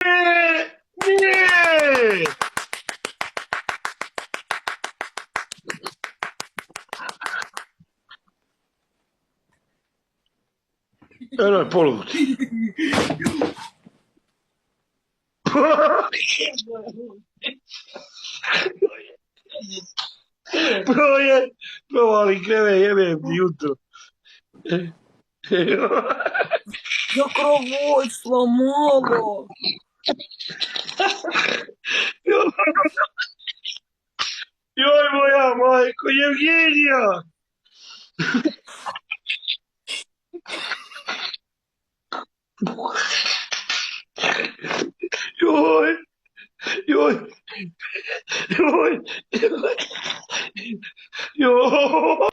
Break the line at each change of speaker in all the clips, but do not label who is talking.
Не! Давай, половки. Provali krevet, jebem jutro.
Я кровать сломала.
Joj, moja majko, Evgenija! Joj, joj, joj, joj.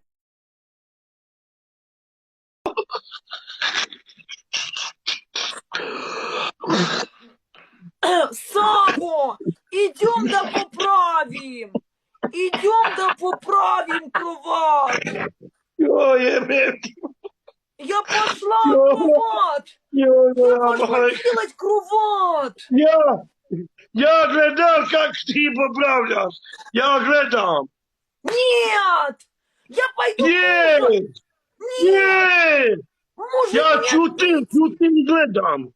Саво, идем да поправим. Идем да поправим кровать.
Joj, jebem.
Я пошла
Joj,
кровать.
joj,
Я
moja
пошла
majko.
делать кровать.
Я глядал, как ты поправляешь. Я глядал.
Нет, я пойду
Нет,
мужа. Нет,
нет.
мужик
Я
мне
чутым глядам.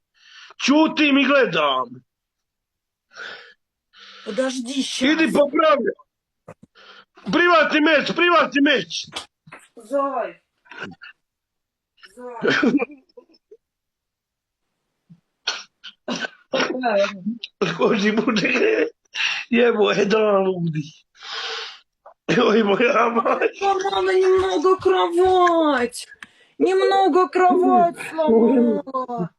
Чутым и глядам.
Подожди
Иди
сейчас.
поправляй. Приватный меч, приватный меч.
Зай. Зай.
Così pure io poi da ludi. Ой, моя мать.
Сломала немного кровать. Немного кровать сломала.